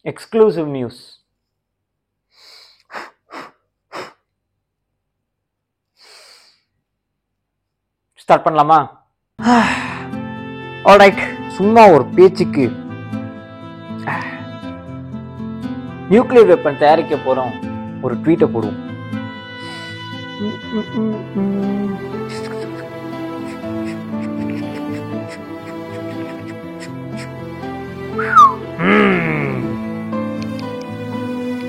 Exclusive news. Start பண்ணலாமா? Alright, சும்மா ஒரு பேச்சுக்கு நியூக்ளியர் வெப்பன் தயாரிக்க போறோம், ஒரு ட்வீட்டை போடுவோம்.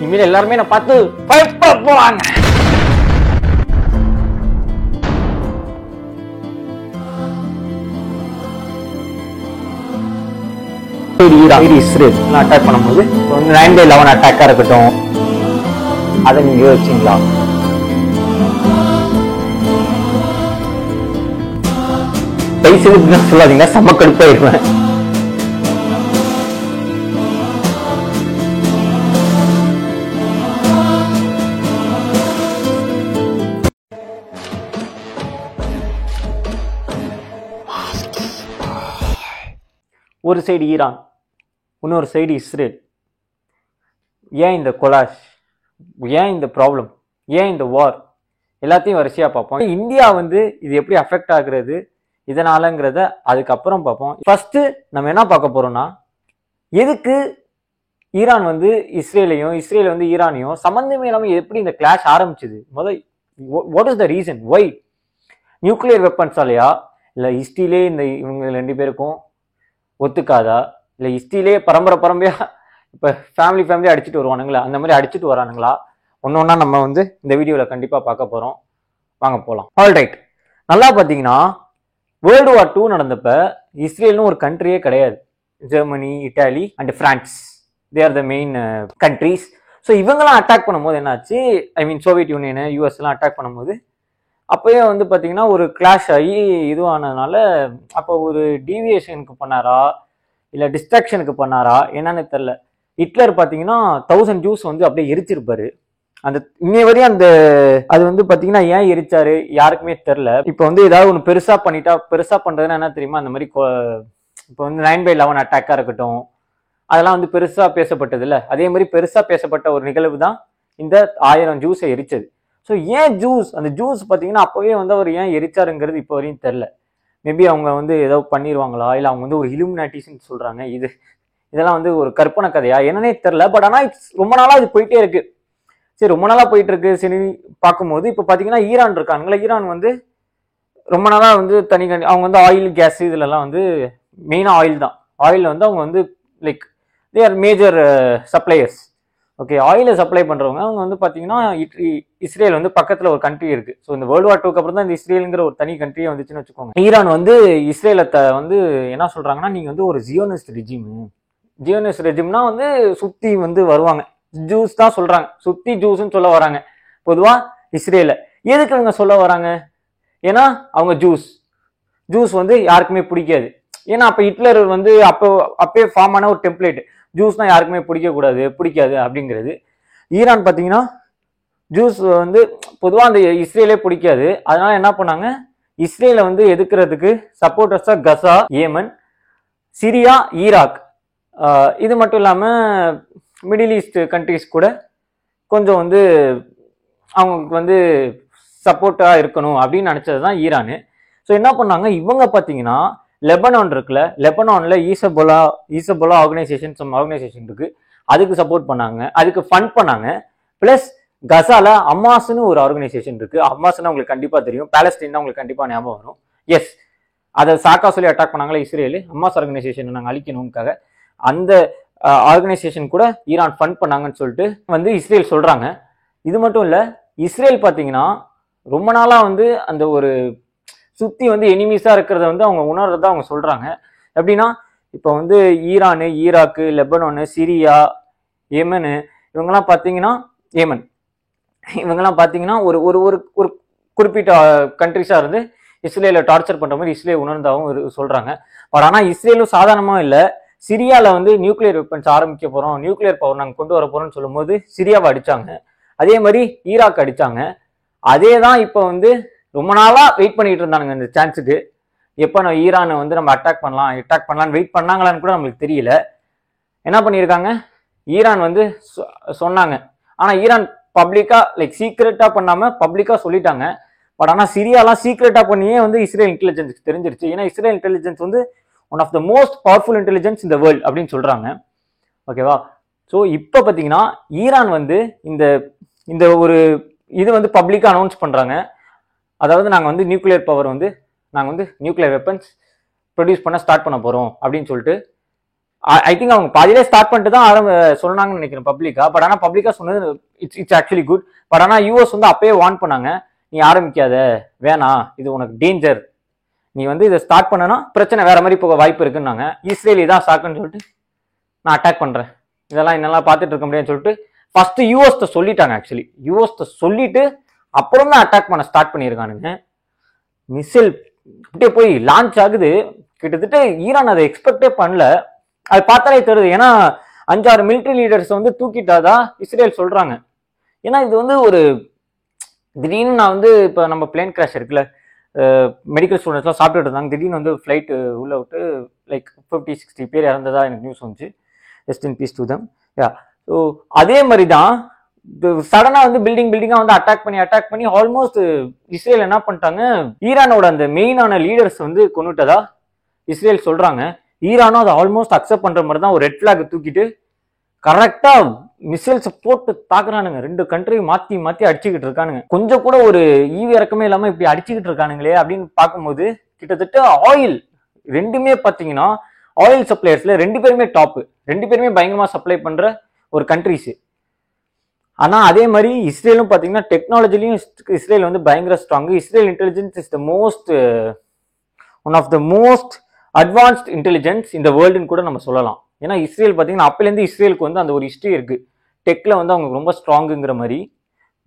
இனிமேல் எல்லாருமே நான் பார்த்து பயப்பட போறாங்க. இஸ்ரேல் அட்டாக் பண்ணும்போது 9/11 அட்டாக்கா இருக்கட்டும், அதை நீங்க யோசிச்சீங்களா? பேசுறது சொல்லாதீங்க, செம்ம கடுப்பாயிருவேன். ஒரு சைடு ஈரான், இன்னொரு சைடு இஸ்ரேல். ஏன் இந்த கொலாஷ், ஏன் இந்த ப்ராப்ளம், ஏன் இந்த வார், எல்லாத்தையும் வரிசையா பார்ப்போம். இந்தியா வந்து இது எப்படி அஃபெக்ட் ஆகுறது இதனாலங்கிறத அதுக்கப்புறம் பார்ப்போம். ஃபர்ஸ்ட் நம்ம என்ன பார்க்க போறோம்னா, எதுக்கு ஈரான் வந்து இஸ்ரேலையும் இஸ்ரேல் வந்து ஈரானையும் சம்பந்தமே இல்லாமல் எப்படி இந்த கிளாஷ் ஆரம்பிச்சது? முதல் what is the reason why? Nuclear வெப்பன்ஸாலையா, இல்லை ஹிஸ்ட்ரியிலே இந்த இவங்க 2 பேருக்கும் ஒத்துக்காதா, இல்லை ஹிஸ்ட்ரியிலே பரம்பரையா இப்போ ஃபேமிலி அடிச்சுட்டு வருவானுங்களா, அந்த மாதிரி அடிச்சுட்டு வரானுங்களா? ஒன்னொன்னா நம்ம வந்து இந்த வீடியோவில் கண்டிப்பாக பார்க்க போகிறோம். வாங்க போகலாம். ஆல்ரைட், நல்லா பார்த்தீங்கன்னா வேர்ல்டு வார் 2 நடந்தப்ப இஸ்ரேல்னு ஒரு கண்ட்ரியே கிடையாது. Germany, Italy and France, they are the main countries. So இவங்கெல்லாம் அட்டாக் பண்ணும்போது என்னாச்சு, ஐ மீன் சோவியத் யூனியனு யூஎஸ்லாம் அட்டாக் பண்ணும்போது அப்போயே வந்து பார்த்தீங்கன்னா ஒரு கிளாஷ் ஆகி இதுவானதுனால, அப்போ ஒரு டீவியேஷனுக்கு பண்ணாரா இல்லை டிஸ்ட்ராக்ஷனுக்கு பண்ணாரா என்னன்னு தெரில. ஹிட்லர் பார்த்தீங்கன்னா 1000 ஜூஸ் வந்து அப்படியே எரிச்சிருப்பாரு. அந்த இன்னை வரையும் அந்த அது வந்து பார்த்தீங்கன்னா ஏன் எரிச்சாரு யாருக்குமே தெரில. இப்போ வந்து ஏதாவது ஒன்று பெருசாக பண்ணிட்டா, பெருசாக பண்ணுறதுன்னா என்ன தெரியுமா, அந்த மாதிரி இப்போ வந்து 9/11 அட்டாக்காக இருக்கட்டும், அதெல்லாம் வந்து பெருசாக பேசப்பட்டது இல்லை. அதே மாதிரி பெருசாக பேசப்பட்ட ஒரு நிகழ்வு தான் இந்த 1000 ஜூஸை எரிச்சது. ஸோ ஏன் ஜூஸ், அந்த ஜூஸ் பார்த்தீங்கன்னா அப்போவே வந்து அவர் ஏன் எரிச்சாருங்கிறது இப்போ வரையும் தெரில. மேபி அவங்க வந்து ஏதோ பண்ணிடுவாங்களா, இல்லை அவங்க வந்து ஒரு இலுமினாட்டிஸ்ன்னு சொல்கிறாங்க. இதெல்லாம் வந்து ஒரு கற்பனை கதையா என்னன்னே தெரில. பட் ஆனால் ரொம்ப நாளாக இது போயிட்டே இருக்கு. சரி, ரொம்ப நாளாக போயிட்டு இருக்கு. சரி, பார்க்கும்போது இப்போ பார்த்தீங்கன்னா ஈரான் இருக்காங்களா, ஈரான் வந்து ரொம்ப நாளாக வந்து அவங்க வந்து ஆயில், கேஸ் இதுலலாம் வந்து மெயினாக ஆயில் தான். ஆயில் வந்து அவங்க வந்து like they are major suppliers. Okay, ஆயிலை சப்ளை பண்ணுறவங்க அவங்க வந்து பார்த்தீங்கன்னா இஸ்ரேல் வந்து பக்கத்தில் ஒரு கண்ட்ரி இருக்குது. ஸோ இந்த வேர்ல்டு வார் 2க்கு அப்புறம் தான் இந்த இஸ்ரேலுங்கிற ஒரு தனி கண்ட்ரியே வந்துச்சுன்னு வச்சுக்கோங்க. ஈரான் வந்து இஸ்ரேலை வந்து என்ன சொல்கிறாங்கன்னா, நீங்கள் வந்து ஒரு ஜியோனிஸ்ட் ரெஜிம்னா வந்து சுற்றி வந்து வருவாங்க, ஜூஸ் தான் சொல்கிறாங்க, சுற்றி ஜூஸ்ன்னு சொல்ல வராங்க பொதுவாக இஸ்ரேலை. எதுக்கு அவங்க சொல்ல வராங்க? ஏன்னா அவங்க ஜூஸ் வந்து யாருக்குமே பிடிக்காது. ஏன்னா அப்போ ஹிட்லர் வந்து அப்பவே ஃபார்ம் ஆன ஒரு டெம்ப்ளேட், ஜூஸ்னா யாருக்குமே பிடிக்காது அப்படிங்கிறது. ஈரான் பார்த்தீங்கன்னா ஜூஸ் வந்து பொதுவாக அந்த இஸ்ரேலே பிடிக்காது. அதனால என்ன பண்ணாங்க, இஸ்ரேலை வந்து எதிர்க்கிறதுக்கு சப்போர்ட்டர்ஸா கசா, ஏமன், சிரியா, ஈராக், இது மட்டும் இல்லாமல் மிடில் ஈஸ்ட் கண்ட்ரிஸ் கூட கொஞ்சம் வந்து அவங்களுக்கு வந்து சப்போர்ட்டாக இருக்கணும் அப்படின்னு நினச்சது தான் ஈரானு. ஸோ என்ன பண்ணாங்க, இவங்க பார்த்தீங்கன்னா லெபனான் இருக்குல்ல, லெபனான்ல ஈசபோலா ஆர்கனைசேஷன் இருக்கு, அதுக்கு சப்போர்ட் பண்ணாங்க, அதுக்கு ஃபண்ட் பண்ணாங்க. பிளஸ் கசால அம்மாஸ்னு ஒரு ஆர்கனைசேஷன் இருக்கு. அம்மாஸ்னா உங்களுக்கு கண்டிப்பா தெரியும், பாலஸ்தீன் தான் உங்களுக்கு கண்டிப்பா ஞாபகம் வரும். எஸ், அதை சாக்கா சொல்லி அட்டாக் பண்ணாங்களே இஸ்ரேல், அம்மாஸ் ஆர்கனைசேஷன் நாங்கள் அழிக்கணும்காக அந்த ஆர்கனைசேஷன் கூட ஈரான் ஃபண்ட் பண்ணாங்கன்னு சொல்லிட்டு வந்து இஸ்ரேல் சொல்றாங்க. இது மட்டும் இல்ல, இஸ்ரேல் பார்த்தீங்கன்னா ரொம்ப நாளா வந்து அந்த ஒரு சுத்தி வந்து எனிமீஸா இருக்கிறத வந்து அவங்க உணர்றத அவங்க சொல்றாங்க. எப்படின்னா இப்போ வந்து ஈரானு, ஈராக்கு, லெபனானு, சிரியா, ஏமனு இவங்கெல்லாம் பார்த்தீங்கன்னா ஒரு ஒரு ஒரு குறிப்பிட்ட கண்ட்ரிஸா இருந்து இஸ்ரேலை டார்ச்சர் பண்ற மாதிரி இஸ்ரேல் உணர்ந்தாவும் சொல்றாங்க. பட் ஆனால் இஸ்ரேலும் சாதாரணமா இல்லை. சிரியால வந்து நியூக்ளியர் வெப்பன்ஸ் ஆரம்பிக்க போறோம், நியூக்ளியர் பவர் நாங்கள் கொண்டு வர போறோம்னு சொல்லும் போது சிரியாவை அடிச்சாங்க. அதே மாதிரி ஈராக் அடிச்சாங்க. அதே தான் இப்போ வந்து ரொம்ப நாளா வெயிட் பண்ணிட்டு இருந்தானுங்க இந்த சான்ஸுக்கு, எப்போ நம்ம ஈரானை வந்து நம்ம அட்டாக் பண்ணலாம்னு வெயிட் பண்ணாங்களான்னு கூட நம்மளுக்கு தெரியல. என்ன பண்ணியிருக்காங்க, ஈரான் வந்து சொன்னாங்க. ஆனா ஈரான் பப்ளிக்கா லைக் சீக்ரெட்டா பண்ணாம பப்ளிக்கா சொல்லிட்டாங்க. பட் ஆனா சிரியாலாம் சீக்ரெட்டா பண்ணியே வந்து இஸ்ரேல் இன்டெலிஜென்ஸ் தெரிஞ்சிருச்சு. ஏன்னா இஸ்ரேல் இன்டெலிஜென்ஸ் வந்து one of the most powerful intelligence இந்த வேர்ல்ட் அப்படின்னு சொல்றாங்க. ஓகேவா? ஸோ இப்போ பார்த்தீங்கன்னா ஈரான் வந்து இந்த இந்த ஒரு இது வந்து பப்ளிக்காக அனௌன்ஸ் பண்ணுறாங்க. அதாவது நாங்கள் வந்து நியூக்ளியர் பவர் வந்து நாங்கள் வந்து நியூக்ளியர் வெப்பன்ஸ் ப்ரொடியூஸ் பண்ண ஸ்டார்ட் பண்ண போகிறோம் அப்படின்னு சொல்லிட்டு ஐ திங்க் அவங்க பாதியிலே ஸ்டார்ட் பண்ணிட்டு தான் சொன்னாங்கன்னு நினைக்கிறேன் பப்ளிக்கா. பட் ஆனால் பப்ளிக்கா சொன்னது இட்ஸ் ஆக்சுவலி குட். பட் ஆனால் யூஎஸ் வந்து அப்பயே வார்ன் பண்ணாங்க, நீ ஆரம்பிக்காத, வேணாம், இது உனக்கு டேஞ்சர், நீ வந்து இதை ஸ்டார்ட் பண்ணனா பிரச்சனை வேற மாதிரி போக வாய்ப்பு இருக்குன்னாங்க. இஸ்ரேல் இதான் சாக்குன்னு சொல்லிட்டு நான் அட்டாக் பண்றேன், இதெல்லாம் என்னெல்லாம் பார்த்துட்டு இருக்க முடியாதுன்னு சொல்லிட்டு ஃபர்ஸ்ட் யூஎஸ்ட சொல்லிட்டாங்க. ஆக்சுவலி யூஎஸ்ட சொல்லிட்டு அப்புறம் தான் அட்டாக் பண்ண ஸ்டார்ட் பண்ணியிருக்கானுங்க. மிசைல் அப்படியே போய் லான்ச் ஆகுது. கிட்டத்தட்ட ஈரான் அதை எக்ஸ்பெக்டே பண்ணல. அது பார்த்தாலே தெரியுது. ஏன்னா 5-6 மிலிட்டரி லீடர்ஸ் வந்து தூக்கிட்டாதான் இஸ்ரேல் சொல்றாங்க. ஏன்னா இது வந்து ஒரு திடீர்னு நான் வந்து இப்போ நம்ம பிளேன் கிராஷ் இருக்குல்ல, மெடிக்கல் ஸ்டூடெண்ட்ஸ்லாம் சாப்பிட்டுட்டு இருந்தாங்க, திடீர்னு வந்து ஃப்ளைட் உள்ள விட்டு லைக் 50-60 பேர் இறந்ததா எனக்கு நியூஸ் வந்துச்சு. Rest in peace to them. Yeah, so அதே மாதிரி தான் சடனாக வந்து பில்டிங்காக வந்து அட்டாக் பண்ணி ஆல்மோஸ்ட் இஸ்ரேல் என்ன பண்ணிட்டாங்க, ஈரானோட அந்த மெயினான லீடர்ஸ் வந்து கொண்டுட்டதா இஸ்ரேல் சொல்றாங்க. ஈரானும் அதை ஆல்மோஸ்ட் அக்செப்ட் பண்ற மாதிரி தான் ஒரு ரெட் ஃபிளாக் தூக்கிட்டு கரெக்டா மிசைல்ஸ் போட்டு தாக்குறானுங்க. 2 கண்ட்ரியும் மாத்தி அடிச்சுக்கிட்டு இருக்கானுங்க. கொஞ்சம் கூட ஒரு ஈவி இறக்கமே இல்லாம இப்படி அடிச்சுக்கிட்டு இருக்கானுங்களே அப்படின்னு பார்க்கும்போது கிட்டத்தட்ட ஆயில் ரெண்டுமே பாத்தீங்கன்னா ஆயில் சப்ளையர்ஸ்ல 2 பேருமே டாப், 2 பேருமே பயங்கரமா சப்ளை பண்ற ஒரு கண்ட்ரிஸ். ஆனா அதே மாதிரி இஸ்ரேலும் பாத்தீங்கன்னா டெக்னாலஜிலையும் இஸ்ரேல் வந்து பயங்கர strong. Israel intelligence is the most one of the most advanced intelligence இந்த வேர்ல்டுன்னு கூட நம்ம சொல்லலாம். ஏன்னா இஸ்ரேல் பார்த்தீங்கன்னா அப்பலேருந்து இஸ்ரேலுக்கு வந்து அந்த ஒரு ஹிஸ்ட்ரி இருக்கு, டெக்ல வந்து அவங்க ரொம்ப ஸ்ட்ராங்குங்கிற மாதிரி.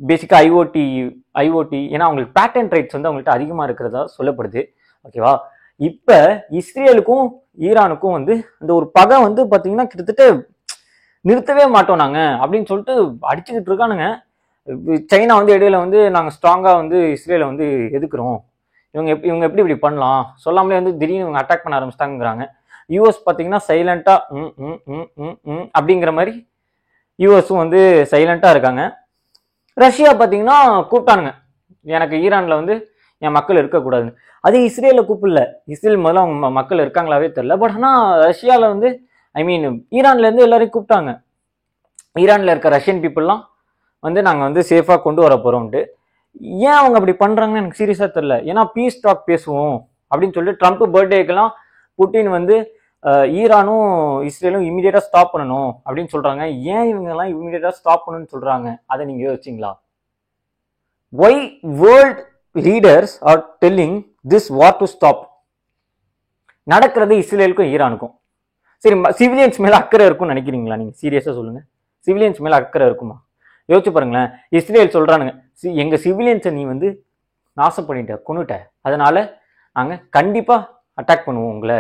பேசிக்கா ஐஓடி ஏன்னா அவங்களுக்கு பேட்டன்ட் ரைட்ஸ் வந்து அவங்கள்ட்ட அதிகமாக இருக்கிறதா சொல்லப்படுது. ஓகேவா? இப்போ இஸ்ரேலுக்கும் ஈரானுக்கும் வந்து அந்த ஒரு பகை வந்து பார்த்தீங்கன்னா கிட்டத்தட்ட நிறுத்தவே மாட்டோம் நாங்க அப்படின்னு சொல்லிட்டு அடிச்சுக்கிட்டு இருக்கானுங்க. சைனா வந்து இடையில வந்து நாங்கள் ஸ்ட்ராங்காக வந்து இஸ்ரேலை வந்து எதுக்குறோம், இவங்க எப்படி இப்படி பண்ணலாம் சொல்லாமலே வந்து திடீர்னு இவங்க அட்டாக் பண்ண ஆரம்பிச்சிட்டாங்கிறாங்க. யூஎஸ் பார்த்தீங்கன்னா சைலண்டா அப்படிங்கிற மாதிரி யூஎஸும் வந்து சைலண்டா இருக்காங்க. ரஷ்யா பார்த்தீங்கன்னா கூப்பிட்டானுங்க, எனக்கு ஈரான்ல வந்து என் மக்கள் இருக்கக்கூடாதுன்னு. அது இஸ்ரேல கூப்பிடல. இஸ்ரேல் முதல்ல அவங்க மக்கள் இருக்காங்களாவே தெரியல. பட் ஆனால் ரஷ்யாவில் வந்து ஈரான்ல இருந்து எல்லாரையும் கூப்பிட்டாங்க. ஈரான்ல இருக்க ரஷ்யன் பீப்புளெலாம் வந்து நாங்கள் வந்து சேஃபாக கொண்டு வர போறோம்ட்டு. ஏன் அவங்க அப்படி பண்றாங்கன்னு எனக்கு சீரியஸா தெரியல. ஏன்னா பீஸ் டாக் பேசுவோம் அப்படின்னு சொல்லிட்டு ட்ரம்ப் பர்த்டேக்கெல்லாம் புட்டின் வந்து ஈரானும் இஸ்ரேலும் இமீடியட்டா ஸ்டாப் பண்ணணும் அப்படின்னு சொல்றாங்க. ஏன் இவங்க எல்லாம் இமீடியட்டா ஸ்டாப் பண்ணணும்னு சொல்றாங்க, அதை நீங்க யோசிச்சிங்களா? Why world leaders are telling this war to stop? நடக்கிறது இஸ்ரேலுக்கும் ஈரானுக்கும். சரி, சிவிலியன்ஸ் மேல அக்கறை இருக்கும்னு நினைக்கிறீங்களா நீங்க? சீரியஸா சொல்லுங்க, சிவிலியன்ஸ் மேல அக்கறை இருக்குமா? யோசிச்சு பாருங்களேன். இஸ்ரேல் சொல்றானுங்க, எங்க சிவிலியன்ஸை நீ வந்து நாசம் பண்ணிட்ட, கொண்டுட்ட, அதனால நாங்க கண்டிப்பா அட்டாக் பண்ணுவோம், உங்களை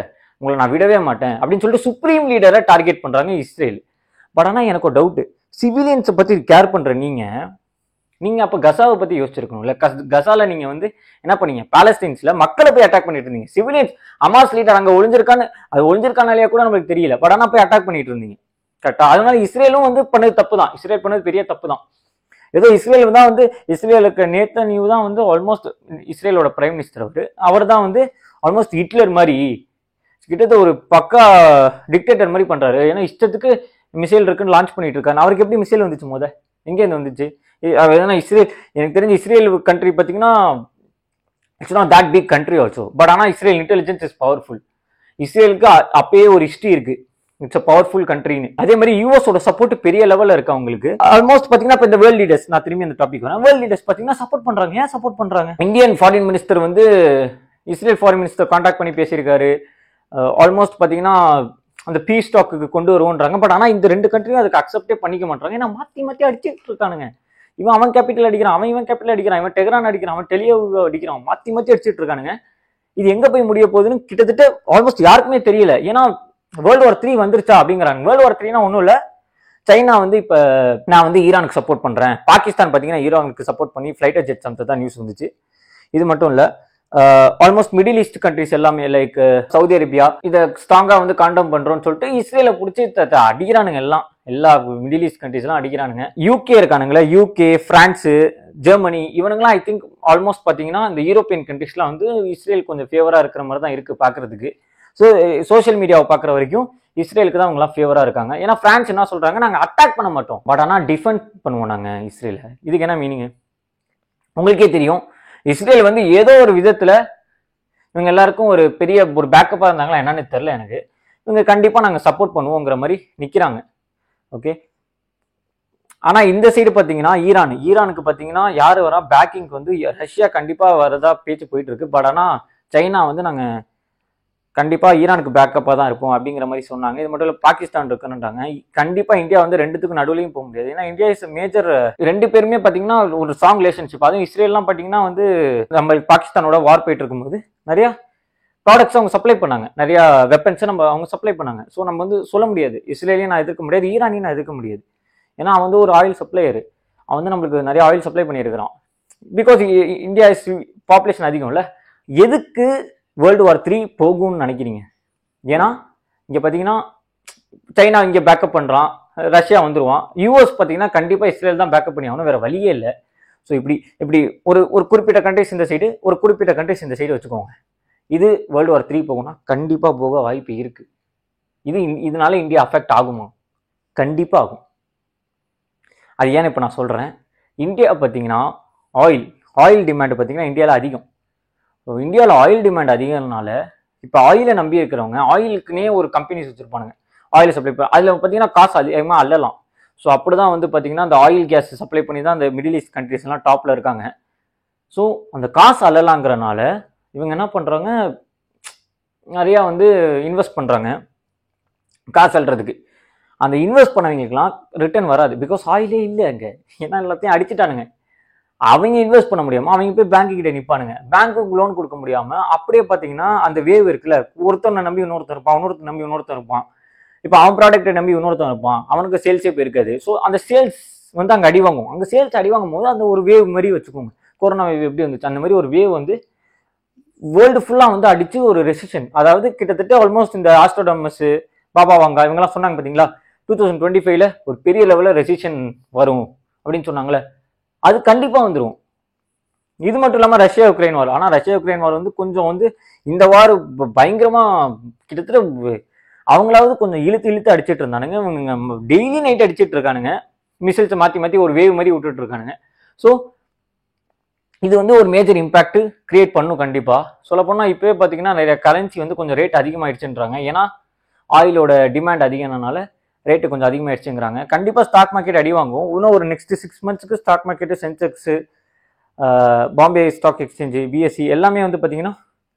நான் விடவே மாட்டேன் அப்படின்னு சொல்லிட்டு சுப்ரீம் லீடரை டார்கெட் பண்றாங்க இஸ்ரேல். பட் ஆனா எனக்கு ஒரு டவுட், சிவிலியன்ஸை பத்தி கேர் பண்ற நீங்க அப்ப கசாவை பத்தி யோசிச்சிருக்கணும்ல. கசால நீங்க வந்து என்ன பண்ணீங்க, பாலஸ்தீன்ஸ்ல மக்களை போய் அட்டாக் பண்ணிட்டு இருந்தீங்க. சிவிலியன்ஸ் அமாஸ் லீடர் அங்க ஒளிஞ்சிருக்கானே கூட நம்மளுக்கு தெரியல. பட் ஆனா போய் அட்டாக் பண்ணிட்டு இருந்தீங்க. கரெக்டா? அதனால இஸ்ரேலும் வந்து பண்ணது தப்பு தான். இஸ்ரேல் பண்ணது பெரிய தப்பு தான். ஏதோ இஸ்ரேல் தான் வந்து இஸ்ரேலுக்கு நேத்தன்யாஹூ தான் வந்து ஆல்மோஸ்ட் இஸ்ரேலோட பிரைம் மினிஸ்டர். அவர் தான் வந்து ஆல்மோஸ்ட் ஹிட்லர் மாதிரி கிட்டத்தட்ட ஒரு பக்கா டிக்டேட்டர் மாதிரி பண்றாரு. ஏன்னா இஷ்டத்துக்கு மிசைல் இருக்குன்னு லான்ச் பண்ணிட்டு இருக்காரு. அவருக்கு எப்படி மிசைல் வந்துச்சு? எங்கேருந்து வந்துச்சு? இஸ்ரேல், எனக்கு தெரிஞ்சு இஸ்ரேல் கண்ட்ரி பார்த்தீங்கன்னா it's not that big country also. But ஆனால் இஸ்ரேல் இன்டெலிஜென்ஸ் இஸ் பவர்ஃபுல். இஸ்ரேலுக்கு அப்பயே ஒரு ஹிஸ்டரி இருக்கு, இட்ஸ் அ பவர்ஃபுல் கண்ட்ரின்னு. அதே மாதிரி யூஎஸோட சப்போர்ட் பெரிய லெவல்ல இருக்கு அவங்களுக்கு. ஆல்மோஸ்ட் பாத்தீங்கன்னா இப்ப இந்த வேர்ல்ட் லீடர்ஸ், நான் திரும்பி அந்த டாபிக் வரேன். வேர்ல்ட் லீடர்ஸ் பாத்தீங்கன்னா சப்போர்ட் பண்றாங்க. ஏன் சப்போர்ட் பண்றாங்க? இந்தியன் ஃபாரின் மினிஸ்டர் வந்து இஸ்ரேல் ஃபாரின் மினிஸ்டர் கான்டாக்ட் பண்ணி பேசியிருக்காரு. ஆல்மோஸ்ட் பாத்தீங்கன்னா அந்த பீஸ் டாக்கு கொண்டு வருவோன்றாங்க. பட் ஆனா இந்த 2 கண்ட்ரியும் அதுக்கு அக்செப்டே பண்ணிக்க மாட்டாங்க. ஏன்னா மாத்தி அடிச்சுட்டு இருக்கானுங்க. அவன் கேபிட்டல் அடிக்கிறான், இவன் கேபிட்டல் அடிக்கிறான், இவன் டெஹ்ரான் அடிக்கிறான், அவன் டெலியோவ் அடிக்கிறான், மாத்தி அடிச்சுட்டு இருக்கானுங்க. இது எங்க போய் முடிய போகுதுன்னு கிட்டத்தட்ட ஆல்மோஸ்ட் யாருக்குமே தெரியல. ஏன்னா வேர்ல்டு வார் 3 வந்துருச்சா அப்படிங்கிறாங்க. வேர்ல்டு வார் 3னா ஒன்றும் இல்லை, சைனா வந்து இப்போ நான் வந்து ஈரானுக்கு சப்போர்ட் பண்றேன், பாகிஸ்தான் பார்த்தீங்கன்னா ஈரானுக்கு சப்போர்ட் பண்ணி ஃபிளைட்டர் ஜெட்ஸ் அனுப்பதான் நியூஸ் வந்துச்சு. இது மட்டும் இல்லை, ஆல்மோஸ்ட் மிடில் ஈஸ்ட் கண்ட்ரிஸ் எல்லாமே லைக் சவுதி அரேபியா இதை ஸ்ட்ராங்கா வந்து காண்டம் பண்றோம்னு சொல்லிட்டு இஸ்ரேலை பிடிச்சி அடிக்கிறானுங்க எல்லாம். எல்லா மிடில் ஈஸ்ட் கண்ட்ரீஸ்லாம் அடிக்கிறானுங்க. யூகே இருக்கானுங்களே, யூகே, பிரான்ஸு, ஜெர்மனி, இவனுங்களாம் ஐ திங்க் ஆல்மோஸ்ட் பார்த்தீங்கன்னா இந்த யூரோப்பியன் கண்ட்ரீஸ்லாம் வந்து இஸ்ரேல் கொஞ்சம் ஃபேவராக இருக்கிற மாதிரி தான் இருக்குது பார்க்குறதுக்கு. ஸோ சோஷியல் மீடியாவை பார்க்குற வரைக்கும் இஸ்ரேலுக்கு தான் அவங்களாம் ஃபேவராக இருக்காங்க. ஏன்னா பிரான்ஸ் என்ன சொல்கிறாங்க, நாங்கள் அட்டாக் பண்ண மாட்டோம், பட் ஆனால் டிஃபெண்ட் பண்ணுவோம் நாங்கள் இஸ்ரேலை. இதுக்கு என்ன மீனிங் உங்களுக்கே தெரியும். இஸ்ரேல் வந்து ஏதோ ஒரு விதத்தில் இவங்க எல்லாருக்கும் ஒரு பெரிய ஒரு பேக்கப்பாக இருந்தாங்களா என்னன்னு தெரில எனக்கு. இவங்க கண்டிப்பாக நாங்கள் சப்போர்ட் பண்ணுவோங்கிற மாதிரி நிற்கிறாங்க. ஓகே, ஆனால் இந்த சைடு பார்த்தீங்கன்னா ஈரானுக்கு பார்த்தீங்கன்னா யார் வரா பேக்கிங்க்கு வந்து ரஷ்யா கண்டிப்பாக வரதா பேச்சு போயிட்டு இருக்கு. பட் ஆனால் சைனா வந்து நாங்கள் கண்டிப்பாக ஈரானுக்கு பேக்கப்பாக தான் இருப்போம் அப்படிங்கிற மாதிரி சொன்னாங்க. இது மட்டும் இல்லை, பாகிஸ்தான் இருக்குன்னுட்டாங்க. கண்டிப்பாக இந்தியா வந்து ரெண்டுத்துக்கும் நடுவுலையும் போக முடியாது. ஏன்னா இந்தியா இஸ் மேஜர். ரெண்டு பேருமே பார்த்தீங்கன்னா ஒரு ஸ்ட்ராங் ரிலேஷன்ஷிப். அதுவும் இஸ்ரேல்லாம் பார்த்தீங்கன்னா வந்து நம்ம பாகிஸ்தானோட வார் போயிட்டு இருக்கும்போது நிறையா ப்ராடக்ட்ஸ் அவங்க சப்ளை பண்ணாங்க, நிறைய வெப்பன்ஸை அவங்க சப்ளை பண்ணாங்க. ஸோ நம்ம வந்து சொல்ல முடியாது இஸ்ரேலையும் நான் எதிர்க்க முடியாது, ஈரானையும் நான் எதிர்க்க முடியாது. ஏன்னா அவன் வந்து ஒரு ஆயில் சப்ளையர், அவன் வந்து நம்மளுக்கு நிறைய ஆயில் சப்ளை பண்ணியிருக்கிறான். பிகாஸ் இந்தியா இஸ் பாப்புலேஷன் அதிகம்ல. எதுக்கு வேர்ல்டு வார் 3 போகும்னு நினைக்கிறீங்க? ஏன்னா இங்கே பார்த்தீங்கன்னா சைனா இங்கே பேக்கப் பண்ணுறான், ரஷ்யா வந்துடுவான். யூஎஸ் பார்த்தீங்கன்னா கண்டிப்பாக இஸ்ரேல் தான் பேக்கப் பண்ணி ஆகணும், வேற வழியே இல்லை. ஸோ இப்படி ஒரு குறிப்பிட்ட கண்ட்ரிஸ் இந்த சைடு, ஒரு குறிப்பிட்ட கண்ட்ரிஸ் இந்த சைடு வச்சுக்கோங்க. இது வேர்ல்டு வார் 3 போகும்னா கண்டிப்பாக போக வாய்ப்பு இருக்கு. இதனால இந்தியா அஃபெக்ட் ஆகுமா? கண்டிப்பாக ஆகும். அது ஏன்னு இப்போ நான் சொல்கிறேன். இந்தியா பார்த்தீங்கன்னா ஆயில் டிமாண்ட் பார்த்தீங்கன்னா இந்தியாவில் அதிகம். ஸோ இந்தியாவில் ஆயில் டிமாண்ட் அதிகம்னால இப்போ ஆயிலை நம்பி இருக்கிறவங்க ஆயிலுக்குனே ஒரு கம்பெனிஸ் வச்சுருப்பானுங்க, ஆயில் சப்ளை பண்ண. அதில் பார்த்தீங்கன்னா காசு அதிகமாக அள்ளலாம். ஸோ அப்படி தான் வந்து பார்த்தீங்கன்னா அந்த ஆயில் கேஸ் சப்ளை பண்ணி தான் அந்த மிடில் ஈஸ்ட் கண்ட்ரிஸ்லாம் டாப்பில் இருக்காங்க. ஸோ அந்த காசு அள்ளலாங்கிறனால இவங்க என்ன பண்ணுறாங்க, நிறையா வந்து இன்வெஸ்ட் பண்ணுறாங்க காசு அள்ளுறதுக்கு. அந்த இன்வெஸ்ட் பண்ணவங்களுக்குலாம் ரிட்டர்ன் வராது, பிகாஸ் ஆயிலே இல்லை அங்கே. ஏன்னா எல்லாத்தையும் அடிச்சுட்டானுங்க. அவங்க இன்வெஸ்ட் பண்ண முடியாமல் அவங்க போய் பேங்க்கு கிட்ட நிற்பானுங்க, பேங்க்குக்கு லோன் கொடுக்க முடியாமல். அப்படியே பார்த்தீங்கன்னா அந்த வேவ் இருக்குல்ல, ஒருத்தனை நம்பி இன்னொருத்தர் இருப்பான், நம்பி இன்னொருத்தர் இருப்பான். இப்போ அவன் ப்ராடக்ட்டை நம்பி இன்னொருத்தன் இருப்பான், அவனுக்கு சேல்ஸே போய் இருக்காது. ஸோ அந்த சேல்ஸ் வந்து அங்கே அடி வாங்கும். அங்கே சேல்ஸ் அடி வாங்கும் போது அந்த ஒரு வேவ் மாதிரி வச்சுக்கோங்க. கொரோனா வேவ் எப்படி வந்துச்சு அந்த மாதிரி ஒரு வேவ் வந்து வேர்ல்டு ஃபுல்லாக வந்து அடிச்சு ஒரு ரெசிஷன். அதாவது கிட்டத்தட்ட ஆல்மோஸ்ட் இந்த ஆஸ்ட்ரோடமஸ், பாபா வாங்கா இவங்கெல்லாம் சொன்னாங்க பார்த்தீங்களா, 2025 ஒரு பெரிய லெவலில் ரெசிஷன் வரும் அப்படின்னு சொன்னாங்களே, அது கண்டிப்பாக வந்துடும். இது மட்டும் இல்லாமல் ரஷ்யா உக்ரைன் வார். ஆனால் ரஷ்யா உக்ரைன் வார் வந்து கொஞ்சம் வந்து இந்த வார் பயங்கரமாக கிட்டத்தட்ட அவங்களாவது கொஞ்சம் இழுத்து அடிச்சிட்டு இருந்தானுங்க. இவங்க டெய்லி நைட் அடிச்சிட்டு இருக்கானுங்க, மிசைல்ஸை மாற்றி ஒரு வேவ் மாதிரி விட்டுட்டு இருக்கானுங்க. ஸோ இது வந்து ஒரு மேஜர் இம்பாக்ட் கிரியேட் பண்ணும் கண்டிப்பாக. சொல்லப்போனால் இப்போவே பார்த்தீங்கன்னா நிறைய கரன்சி வந்து கொஞ்சம் ரேட் அதிகமாகிடுச்சுன்றாங்க. ஏன்னா ஆயிலோட டிமாண்ட் அதிகனால ரேட்டு கொஞ்சம் அதிகமாகிடுச்சுங்கிறாங்க. கண்டிப்பாக ஸ்டாக் மார்க்கெட் அடி வாங்கும். இன்னும் ஒரு நெக்ஸ்ட் 6 monthsக்கு stock market, Sensex, Bombay stock exchange, BSE எல்லாமே வந்து பார்த்தீங்கன்னா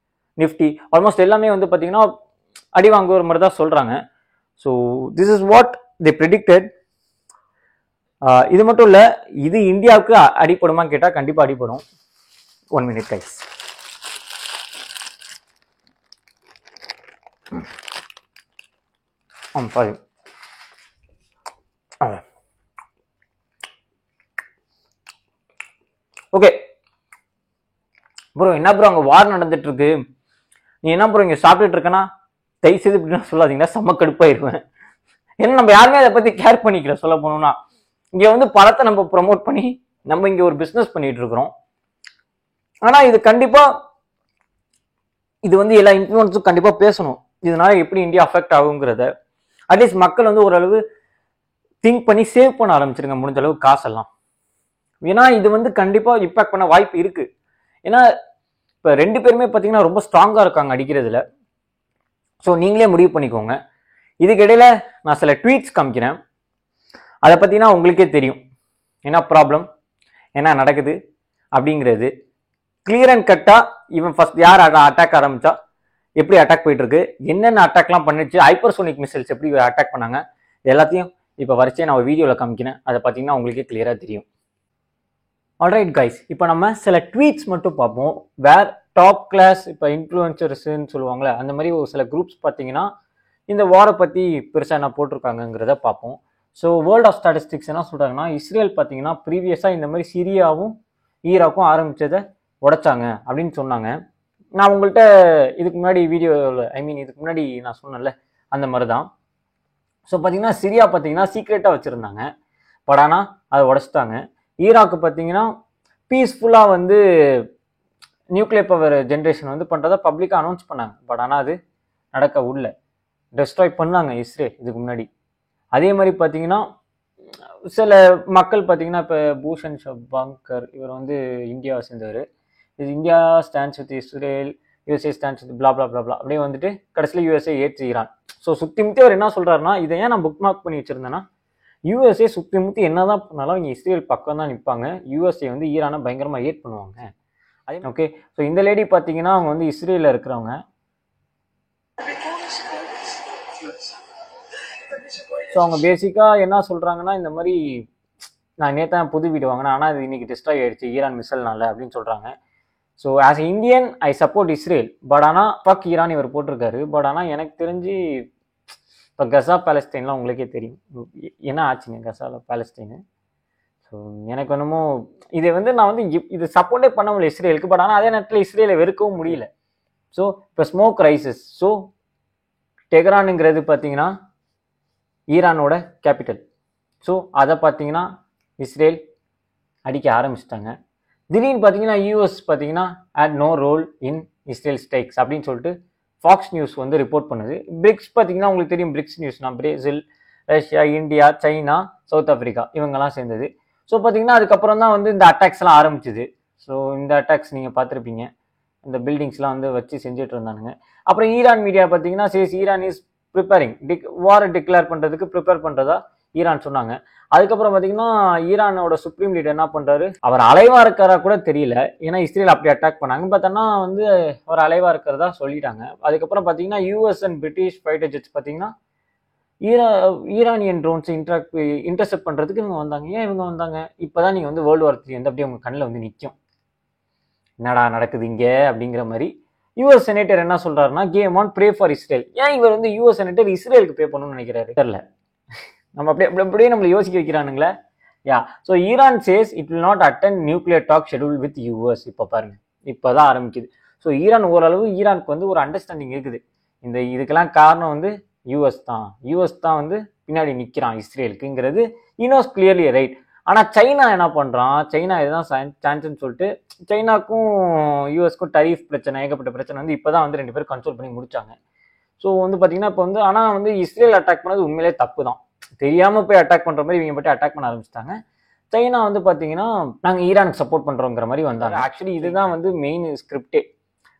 நிஃப்டி ஆல்மோஸ்ட் எல்லாமே வந்து பார்த்தீங்கன்னா அடி வாங்குற மாதிரி தான் சொல்கிறாங்க. So this is what they predicted. இது மட்டும் இல்லை, இது இந்தியாவுக்கு அடிப்படுமான்னு கேட்டால் கண்டிப்பாக அடிப்படும். 1 minute guys. Sorry. Okay bro, என்ன ப்ரோ அங்கே வார் நடந்துட்டு இருக்கு, நீ என்ன ப்ரோ இங்கே சாப்பிட்டுட்டு இருக்கனா, தயவு செய்து இப்படின்னா சொல்லாதீங்கன்னா செம்ம கடுப்பாயிருவேன். ஏன்னா நம்ம யாருமே அதை பற்றி கேர் பண்ணிக்கல. சொல்ல போனோம்னா இங்கே வந்து பணத்தை நம்ம ப்ரமோட் பண்ணி நம்ம இங்கே ஒரு பிஸ்னஸ் பண்ணிட்டு இருக்கிறோம். ஆனால் இது கண்டிப்பாக இது வந்து எல்லா இன்ஃப்ளூயன்ஸும் கண்டிப்பாக பேசணும். இதனால எப்படி இந்தியா அஃபெக்ட் ஆகுங்கிறத அட்லீஸ்ட் மக்கள் வந்து ஓரளவு திங்க் பண்ணி சேவ் பண்ண ஆரம்பிச்சிருங்க முடிஞ்ச அளவு காசெல்லாம். ஏன்னா இது வந்து கண்டிப்பாக இம்பாக்ட் பண்ண வாய்ப்பு இருக்கு. ஏன்னா இப்போ 2 பேருமே பார்த்தீங்கன்னா ரொம்ப ஸ்ட்ராங்காக இருக்காங்க அடிக்கிறதுல. ஸோ நீங்களே முடிவு பண்ணிக்கோங்க. இதுக்கிடையில நான் சில ட்வீட்ஸ் காமிக்கிறேன், அதை பற்றினா உங்களுக்கே தெரியும் என்ன ப்ராப்ளம், என்ன நடக்குது அப்படிங்கிறது கிளியர் அண்ட் கட்டாக. இவன் ஃபர்ஸ்ட் யார் அட்டாக் ஆரம்பிச்சா, எப்படி அட்டாக் போயிட்டு இருக்கு, என்னென்ன அட்டாக்லாம் பண்ணிச்சு, ஹைப்பர்சோனிக் மிசைல்ஸ் எப்படி அட்டாக் பண்ணாங்க, எல்லாத்தையும் இப்போ வரைச்சே நான் ஒரு வீடியோவில் காமிக்கிறேன். அதை பார்த்தீங்கன்னா உங்களுக்கே கிளியராக தெரியும். ஆல்ரைட் கைஸ், இப்போ நம்ம சில ட்வீட்ஸ் மட்டும் பார்ப்போம். வேர் டாப் கிளாஸ் இப்போ இன்ஃப்ளூயன்சர்ஸ்ன்னு சொல்லுவாங்களே அந்த மாதிரி ஒரு சில குரூப்ஸ் பார்த்தீங்கன்னா இந்த வாரை பற்றி பெருசாக என்ன போட்டிருக்காங்கங்கிறத பார்ப்போம். ஸோ வேர்ல்ட் ஆஃப் ஸ்டாட்டிஸ்டிக்ஸ் என்ன சொல்கிறாங்கன்னா, இஸ்ரேல் பார்த்தீங்கன்னா ப்ரீவியஸாக இந்த மாதிரி சிரியாவும் ஈராக்கும் ஆரம்பித்ததை உடைச்சாங்க அப்படின்னு சொன்னாங்க. நான் உங்கள்கிட்ட இதுக்கு முன்னாடி வீடியோவில் இதுக்கு முன்னாடி நான் சொன்னேன்ல அந்த மாதிரி தான். ஸோ பார்த்தீங்கன்னா சிரியா பார்த்தீங்கன்னா சீக்ரெட்டாக வச்சுருந்தாங்க, பட் ஆனால் அதை உடச்சிட்டாங்க. ஈராக்கு பார்த்தீங்கன்னா பீஸ்ஃபுல்லாக வந்து நியூக்ளியர் பவர் ஜென்ரேஷன் வந்து பண்ணுறதை பப்ளிக்காக அனௌன்ஸ் பண்ணாங்க, பட் ஆனால் அது நடக்க உள்ள டெஸ்ட்ராய் பண்ணாங்க இஸ்ரேல் இதுக்கு முன்னாடி. அதே மாதிரி பார்த்தீங்கன்னா சில மக்கள் பார்த்தீங்கன்னா இப்போ பூஷன் ஷபாங்கர் இவர் வந்து இந்தியாவை சேர்ந்தவர். இது India stands with Israel, USA stands with blah blah blah blah அப்படியே வந்துட்டு கடைசியில் யூஎஸ்ஏ ஏற்று ஈரான். ஸோ சுற்றி முற்றி அவர் என்ன சொல்கிறாருன்னா, இதை ஏன் நான் புக் மார்க் பண்ணி வச்சுருந்தேன்னா, யூஎஸ்ஏ சுற்றி முற்றி என்ன தான் பண்ணாலும் இங்கே இஸ்ரேல் பக்கம் தான் நிற்பாங்க, யூஎஸ்ஏ வந்து ஈரானை பயங்கரமாக ஏட் பண்ணுவாங்க. அதே ஓகே. ஸோ இந்த லேடி பார்த்தீங்கன்னா அவங்க வந்து இஸ்ரேலில் இருக்கிறவங்க. ஸோ அவங்க பேசிக்காக என்ன சொல்கிறாங்கன்னா, இந்த மாதிரி நான் நேற்று புது வீடு வாங்கினேன், ஆனால் அது இன்னைக்கு டிஸ்ட்ராய் ஆயிடுச்சு ஈரான் மிசைல்னால அப்படின்னு சொல்கிறாங்க. So as a Indian I support Israel, but ஆனால் பக் ஈரான் இவர் போட்டிருக்காரு. பட் ஆனால் எனக்கு தெரிஞ்சு இப்போ கசா பாலஸ்தீன்லாம் உங்களுக்கே தெரியும் என்ன ஆச்சுங்க கசாவில் பாலஸ்தீனு. ஸோ எனக்கு என்னமோ இதை வந்து நான் வந்து இது சப்போர்ட்டே பண்ண முடியல இஸ்ரேலுக்கு, பட் ஆனால் அதே நேரத்தில் இஸ்ரேலை வெறுக்கவும் முடியல. ஸோ இப்போ ஸ்மோக் ரைசஸ். ஸோ டெஹ்ரானுங்கிறது பார்த்தீங்கன்னா ஈரானோட கேபிட்டல். ஸோ அதை பார்த்தீங்கன்னா இஸ்ரேல் அடிக்க ஆரம்பிச்சிட்டாங்க. திடீர்னு பார்த்தீங்கன்னா யூஎஸ் பார்த்தீங்கன்னா at no role in Israel strikes அப்படின்னு சொல்லிட்டு ஃபாக்ஸ் நியூஸ் வந்து ரிப்போர்ட் பண்ணுது. பிரிக்ஸ் பார்த்தீங்கன்னா உங்களுக்கு தெரியும், பிரிக்ஸ் நியூஸ்னா Brazil, Russia, India, China, South Africa இவங்கெல்லாம் சேர்ந்தது. ஸோ பார்த்தீங்கன்னா அதுக்கப்புறம் தான் வந்து இந்த அட்டாக்ஸ்லாம் ஆரம்பிச்சுது. ஸோ இந்த அட்டாக்ஸ் நீங்கள் பார்த்துருப்பீங்க, இந்த பில்டிங்ஸ்லாம் வந்து வச்சு செஞ்சுட்டு இருந்தானுங்க. அப்புறம் ஈரான் மீடியா பார்த்தீங்கன்னா சேஸ் ஈரான் இஸ் ப்ரிப்பேரிங் வாரை டிக்ளேர் பண்ணுறதுக்கு ப்ரிப்பேர் பண்ணுறதா ஈரான் சொன்னாங்க. அதுக்கப்புறம் பார்த்தீங்கன்னா ஈரானோட சுப்ரீம் லீடர் என்ன பண்ணுறாரு, அவர் அலைவா இருக்கிறா கூட தெரியல, ஏன்னா இஸ்ரேல் அப்படி அட்டாக் பண்ணாங்க, பட் ஆனால் வந்து அவர் அலைவா இருக்கிறதா சொல்லிட்டாங்க. அதுக்கப்புறம் பார்த்தீங்கன்னா யூஎஸ் அண்ட் பிரிட்டிஷ் ஃபைட்டர் ஜெட்ஸ் பார்த்தீங்கன்னா ஈரானியன் ட்ரோன்ஸ் இன்டர்செப்ட் பண்ணுறதுக்கு இவங்க வந்தாங்க. ஏன் இவங்க வந்தாங்க, இப்போ தான் நீங்கள் வந்து வேர்ல்டு வார் 3 வந்து அப்படியே உங்கள் கண்ணில் வந்து நிற்கும், என்னடா நடக்குது இங்கே அப்படிங்கிற மாதிரி. யூஎஸ் செனேட்டர் என்ன சொல்றாருன்னா, game on pray for Israel. ஏன் இவர் வந்து யூஎஸ் செனேட்டர் இஸ்ரேலுக்கு பே பண்ணணும்னு நினைக்கிறாரு தெரியல. நம்ம அப்படியே நம்மளை யோசிக்க வைக்கிறானுங்களே. Yeah. So Iran says it will not attend nuclear talk schedule with US. இப்போ பாருங்க, இப்போதான் ஆரம்பிக்குது. ஸோ ஈரான் ஓரளவு ஈரானுக்கு வந்து ஒரு அண்டர்ஸ்டாண்டிங் இருக்குது. இதுக்கெல்லாம் காரணம் வந்து யூஎஸ் தான் வந்து பின்னாடி நிற்கிறான் இஸ்ரேலுக்குங்கிறது இனோஸ் கிளியர்லி ரைட். ஆனால் சைனா என்ன பண்ணுறான், சைனா இதுதான் சான்ஸ்ன்னு சொல்லிட்டு சைனாக்கும் யூஎஸ்க்கும் டரீஃப் பிரச்சனை, ஏகப்பட்ட பிரச்சனை வந்து இப்போ தான் வந்து 2 பேரும் கன்ட்ரோல் பண்ணி முடிச்சாங்க. ஸோ வந்து பார்த்தீங்கன்னா இப்போ வந்து ஆனால் வந்து இஸ்ரேல் அட்டாக் பண்ணது உண்மையிலே தப்பு தான், தெரியாமல் போய் அட்டாக் பண்ணுற மாதிரி இவங்க பற்றி அட்டாக் பண்ண ஆரம்பிச்சிட்டாங்க. சைனா வந்து பார்த்தீங்கன்னா நாங்கள் ஈரானுக்கு சப்போர்ட் பண்ணுறோங்கிற மாதிரி வந்தாங்க. ஆக்சுவலி இதுதான் வந்து மெயின் ஸ்கிரிப்டே.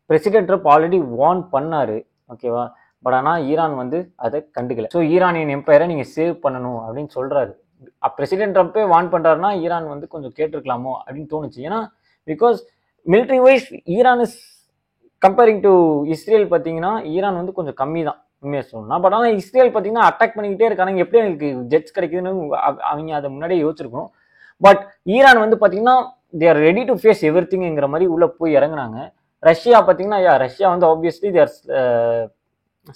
பிரசிடென்ட் ட்ரம்ப் ஆல்ரெடி வார்ன் பண்ணாரு, ஓகேவா, பட் ஆனால் ஈரான் வந்து அதை கண்டுக்கல. ஸோ ஈரானியன் எம்பையரை நீங்கள் சேவ் பண்ணணும் அப்படின்னு சொல்கிறாரு. பிரசிடென்ட் ட்ரம்ப்பே வார்ன் பண்ணுறாருன்னா ஈரான் வந்து கொஞ்சம் கேட்டிருக்கலாமோ அப்படின்னு தோணுச்சு. ஏன்னா because military wise Iran is comparing to Israel பார்த்தீங்கன்னா ஈரான் வந்து கொஞ்சம் கம்மி தான் உண்மையாக சொல்லணும்னா. பட் ஆனால் இஸ்ரேல் பார்த்தீங்கன்னா அட்டாக் பண்ணிக்கிட்டே இருக்காங்க, எப்படி எனக்கு ஜெட்ஸ் கிடைக்குதுன்னு அவங்க அதை முன்னாடியே யோசிச்சிருக்கணும். பட் ஈரான் வந்து பார்த்தீங்கன்னா they are ready to face every திங்ங்கிற மாதிரி உள்ளே போய் இறங்குனாங்க. ரஷ்யா பார்த்தீங்கன்னா ரஷ்யா வந்து obviously they are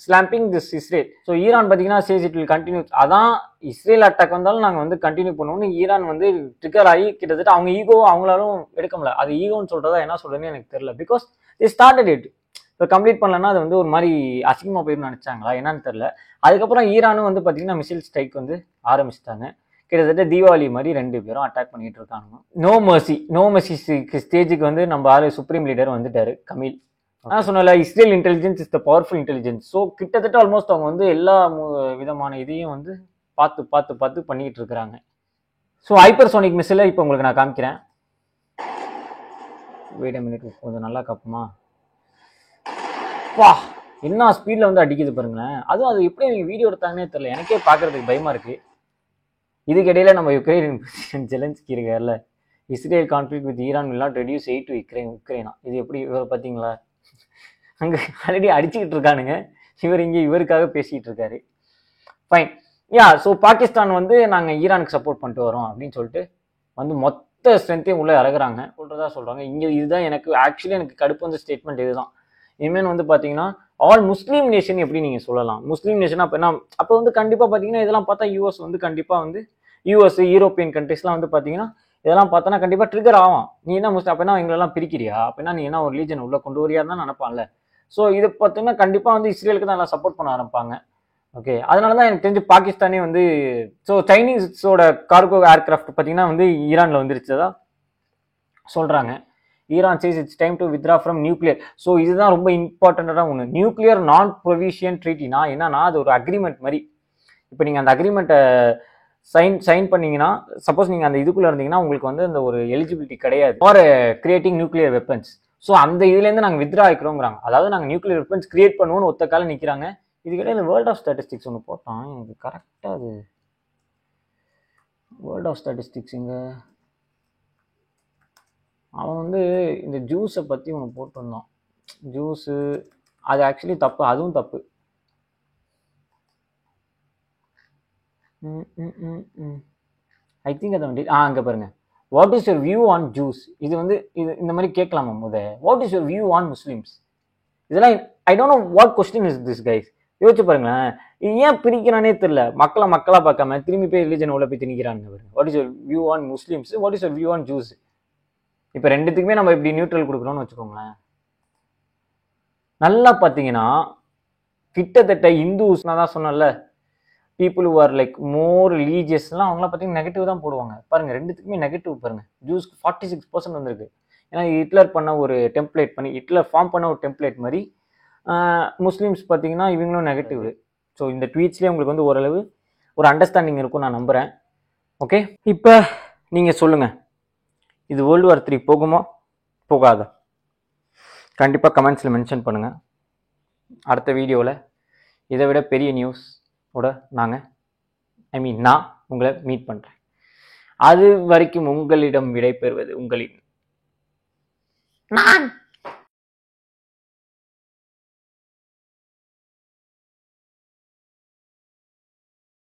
slamming this Israel. So Iran பார்த்தீங்கன்னா சேஸ் இட் வில் கண்டினியூ. அதான் இஸ்ரேல் அட்டாக் வந்தாலும் நாங்கள் வந்து கண்டினியூ பண்ணுவோம்னு ஈரான் வந்து ட்ரிகர் ஆகி கிட்டத்தட்ட அவங்க ஈகோவை அவங்களாலும் எடுக்க முடியல. அது ஈகோன்னு சொல்றதா என்ன சொல்றதுன்னு எனக்கு தெரியல. Because they started it. இப்போ கம்ப்ளீட் பண்ணலன்னா அது வந்து ஒரு மாதிரி அசிங்கமாக போயிருந்து நினைச்சாங்களா என்னன்னு தெரியல. அதுக்கப்புறம் ஈரானும் வந்து பார்த்தீங்கன்னா மிசைல் ஸ்ட்ரைக் வந்து ஆரம்பிச்சிட்டாங்க. கிட்டத்தட்ட தீபாவளி மாதிரி 2 பேரும் அட்டாக் பண்ணிட்டு இருக்காங்க. நோ மர்சி ஸ்டேஜுக்கு வந்து நம்ம ஆளு சுப்ரீம் லீடர் வந்துட்டாரு கமில். நான் சொன்னல Israel intelligence is the powerful intelligence. So கிட்டத்தட்ட ஆல்மோஸ்ட் அவங்க வந்து எல்லா விதமான இதையும் வந்து பார்த்து பண்ணிட்டு இருக்கிறாங்க. ஸோ ஹைப்பர்சோனிக் மிசைலை இப்போ உங்களுக்கு நான் காமிக்கிறேன். வெயிட் அ மினிட், கொஞ்சம் நல்லா காப்புமா. வா, என்ன ஸ்பீடில் வந்து அடிக்குது பாருங்களேன். அதுவும் அது எப்படி அவங்க வீடியோ எடுத்தாங்கன்னே தெரியல, எனக்கே பார்க்கறதுக்கு பயமா இருக்கு. இதுக்கிடையில நம்ம யுக்ரைன் பிரசிடென்ட் ஜெலன்ஸ்கி இருக்கார்ல, Israel conflict with Iran will not reduce aid to உக்ரைனா. இது எப்படி இவர் பார்த்தீங்களா, அங்கே ஆல்ரெடி அடிச்சுக்கிட்டு இருக்கானுங்க, இவர் இங்கே இவருக்காக பேசிக்கிட்டு இருக்காரு. ஃபைன். யா. ஸோ பாகிஸ்தான் வந்து நாங்கள் ஈரானுக்கு சப்போர்ட் பண்ணிட்டு வரோம் அப்படின்னு சொல்லிட்டு வந்து மொத்த ஸ்ட்ரென்த்தையும் உள்ளே இறங்குறாங்க சொல்கிறாங்க. இங்கே இதுதான் எனக்கு கடுப்பு வந்து ஸ்டேட்மெண்ட் இதுதான். இனிமேல் வந்து பார்த்தீங்கன்னா ஆல் முஸ்லீம் நேஷன் எப்படி நீங்கள் சொல்லலாம், முஸ்லீம் நேஷன் அப்போ என்ன, அப்போ வந்து கண்டிப்பாக பார்த்தீங்கன்னா இதெல்லாம் பார்த்தா யூஎஸ் வந்து கண்டிப்பாக வந்து யூஎஸ் யூரோப்பியன் கண்ட்ரிஸ்லாம் வந்து பார்த்தீங்கன்னா இதெல்லாம் பார்த்தோன்னா கண்டிப்பாக ட்ரிகர் ஆகும். நீ என்ன முஸ்லீம் அப்போ என்ன எங்களெல்லாம் பிரிக்கிறியா, அப்படின்னா நீ என்ன ஒரு ரிலீஜன் உள்ளே கொண்டு வரியா தான் நினைப்பான்ல. ஸோ இதை பார்த்தீங்கன்னா கண்டிப்பாக வந்து இஸ்ரேலுக்கு தான் எல்லாம் சப்போர்ட் பண்ண ஆரம்பிப்பாங்க. ஓகே, அதனால தான் எனக்கு தெரிஞ்சு பாகிஸ்தானே வந்து ஸோ சைனீஸோட கார்கோ ஏர்கிராஃப்ட் பார்த்தீங்கன்னா வந்து ஈரானில் வந்துருச்சதா சொல்கிறாங்க. Iran chase it's time to withdraw from nuclear. So இதுதான் ரொம்ப இம்பார்ட்டண்ட்டான ஒன்று. நியூக்ளியர் நான் ப்ரொவிஷியன் ட்ரீட்டினா என்னன்னா அது ஒரு அக்ரிமெண்ட் மாதிரி. இப்போ நீங்கள் அந்த அக்ரிமெண்ட்டை சைன் பண்ணீங்கன்னா, சப்போஸ் நீங்கள் அந்த இதுக்குள்ளே இருந்தீங்கன்னா உங்களுக்கு வந்து அந்த ஒரு எலிஜிபிலிட்டி கிடையாது for creating nuclear weapons. So அந்த இதுலேருந்து நாங்கள் வித்ரா ஆகிக்கிறோங்கிறாங்க. அதாவது நாங்கள் நியூக்ளியர் வெப்பன்ஸ் கிரியேட் பண்ணுவோம்னு ஒத்த கால நிற்கிறாங்க. இதுக்கிடையில் வேர்ல்ட் ஆஃப் ஸ்டாட்டிஸ்டிக்ஸ் ஒன்று போட்டான், எனக்கு கரெக்டாக அது வேர்ல்ட் ஆஃப் ஸ்டாட்டிஸ்டிக்ஸ் இங்கே அவன் வந்து இந்த ஜூஸை பற்றி ஒன்று போட்டிருந்தான். ஜூஸு அது ஆக்சுவலி தப்பு, அதுவும் தப்பு. ஐ திங்க் அதை வந்து அங்கே பாருங்க, what is your view on Jews. இது வந்து இது இந்த மாதிரி கேட்கலாமா what is your view on Muslims. இதெல்லாம் I don't know what question is this guys. யோசிச்சு பாருங்களேன், இது ஏன் பிரிக்கிறானே தெரியல. மக்களா பார்க்காம திரும்பி போய் ரிலிஜன் உள்ள போய் திணிக்கிறாங்க. What is your view on Muslims, what is your view on Jews. இப்போ ரெண்டுத்துக்குமே நம்ம இப்படி நியூட்ரல் கொடுக்குறோம்னு வச்சுக்கோங்களேன். நல்லா பார்த்தீங்கன்னா கிட்டத்தட்ட இந்துஸ், நான் தான் சொன்னேன்ல, people who are like more ரிலீஜியஸ்லாம் அவங்களாம் பார்த்தீங்கன்னா நெகட்டிவ் தான் போடுவாங்க. பாருங்க ரெண்டுத்துக்குமே நெகட்டிவ் பாருங்க. ஜூஸ்க்கு 46% வந்திருக்கு. ஏன்னா ஹிட்லர் பண்ண ஒரு டெம்ப்ளேட் பண்ணி, ஹிட்லர் ஃபார்ம் பண்ண ஒரு டெம்ப்ளேட் மாதிரி. முஸ்லீம்ஸ் பார்த்தீங்கன்னா இவங்களும் நெகட்டிவ். ஸோ இந்த ட்வீட்ஸ்லேயே உங்களுக்கு வந்து ஓரளவு ஒரு அண்டர்ஸ்டாண்டிங் இருக்கும் நான் நம்புகிறேன். ஓகே, இப்போ நீங்கள் சொல்லுங்கள், இது வேர்ல்டு வார் 3 போகுமா போகாதா? கண்டிப்பாக கமெண்ட்ஸில் மென்ஷன் பண்ணுங்கள். அடுத்த வீடியோவில் இதை விட பெரிய நியூஸ் ஓட நான் உங்களை மீட் பண்ணுறேன். அது வரைக்கும் உங்களிடம் விடை பெறுவது உங்களின் நான்.